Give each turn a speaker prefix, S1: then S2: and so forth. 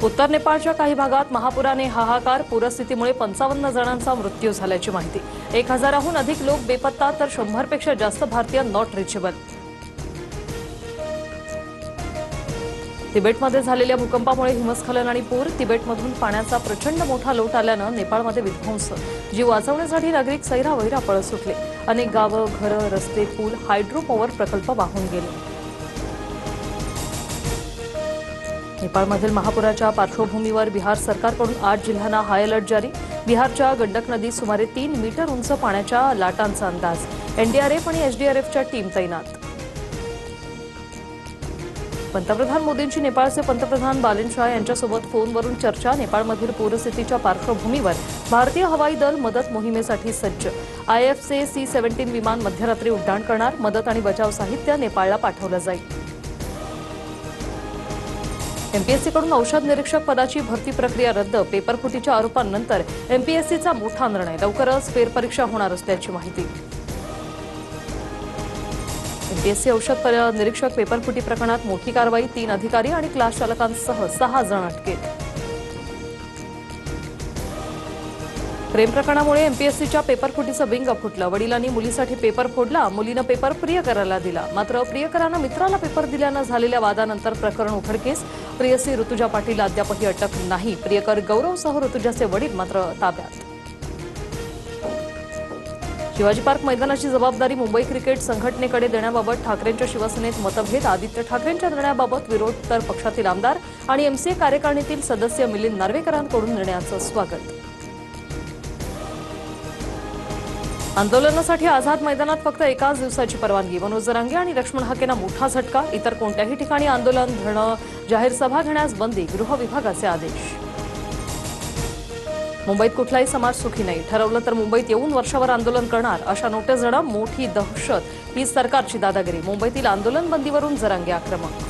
S1: उत्तर नेपाळच्या काही भागात महापुराने हाहाकार. पूरस्थितीमुळे 55 जणांचा मृत्यू झाल्याची माहिती. 1000हून अधिक लोक बेपत्ता तर 100 पेक्षा जास्त भारतीय नॉट रिचेबल. तिबेटमध्ये झालेल्या भूकंपामुळे हिमस्खलन आणि पूर. तिबेटमधून पाण्याचा प्रचंड मोठा लोट आल्यानं नेपाळमध्ये विध्वंस. जीव वाचवण्यासाठी नागरिक सैरावैरा पळत सुटले. अनेक गावं, घरं, रस्ते, पूल, हायड्रो पॉवर प्रकल्प वाहून गेले. नेपाळमधील महापुराच्या पार्श्वभूमीवर बिहार सरकारकडून 8 जिल्ह्यांना हाय अलर्ट जारी. बिहारच्या गंडक नदीत सुमारे 3 मीटर उंच पाण्याच्या लाटांचा अंदाज. एनडीआरएफ आणि एसडीआरएफच्या टीम तैनात. पंतप्रधान मोदींची नेपाळचे पंतप्रधान बालेन शाह यांच्यासोबत फोनवरून चर्चा. नेपाळमधील पूरस्थितीच्या पार्श्वभूमीवर भारतीय हवाई दल मदत मोहिमेसाठी सज्ज. आयएफचे C-17 विमान मध्यरात्री उड्डाण करणार. मदत आणि बचाव साहित्य नेपाळला पाठवलं जाईल. एमपीएससीकडून औषध निरीक्षक पदाची भरती प्रक्रिया रद्द. पेपरफुटीच्या आरोपांनंतर एमपीएससीचा मोठा निर्णय. लवकरच फेरपरीक्षा होणार असल्याची माहिती. एमपीएससी औषध निरीक्षक पेपरफुटी प्रकरणात मोठी कारवाई. 3 अधिकारी आणि क्लास चालकांसह 6 जण अटकेत. प्रेम प्रकरणामुळे एमपीएससीच्या पेपरफुटीचं बिंग फुटलं. वडिलांनी मुलीसाठी पेपर फोडला. मुलीनं पेपर प्रियकराला दिला. मात्र प्रियकरानं मित्राला पेपर दिल्यानं झालेल्या वादानंतर प्रकरण उघडकीस. प्रियसी ऋतुजा पाटील अद्यापही अटक नाही. प्रियकर गौरवसह ऋतुजाचे वडील मात्र ताब्यात. शिवाजी पार्क मैदानाची जबाबदारी मुंबई क्रिकेट संघटनेकडे देण्याबाबत ठाकरेंच्या शिवसेनेत मतभेद. आदित्य ठाकरेंच्या निर्णयाबाबत विरोध तर पक्षातील आमदार आणि एमसीए कार्यकारिणीतील सदस्य मिलिंद नार्वेकरांकडून निर्णयाचं स्वागत. आंदोलनासाठी आझाद मैदानात फक्त एकाच दिवसाची परवानगी. मनोज जरांगे आणि लक्ष्मण हाकेंना मोठा झटका. इतर कोणत्याही ठिकाणी आंदोलन, धरणं, जाहीर सभा घेण्यास बंदी. गृह विभागाचे आदेश. मुंबईत कुठलाही समाज सुखी नाही. ठरवलं तर मुंबईत येऊन वर्षभर आंदोलन करणार अशा नोटीस देणं मोठी दहशत. ही सरकारची दादागिरी. मुंबईतील आंदोलन बंदीवरून जरांगे आक्रमक.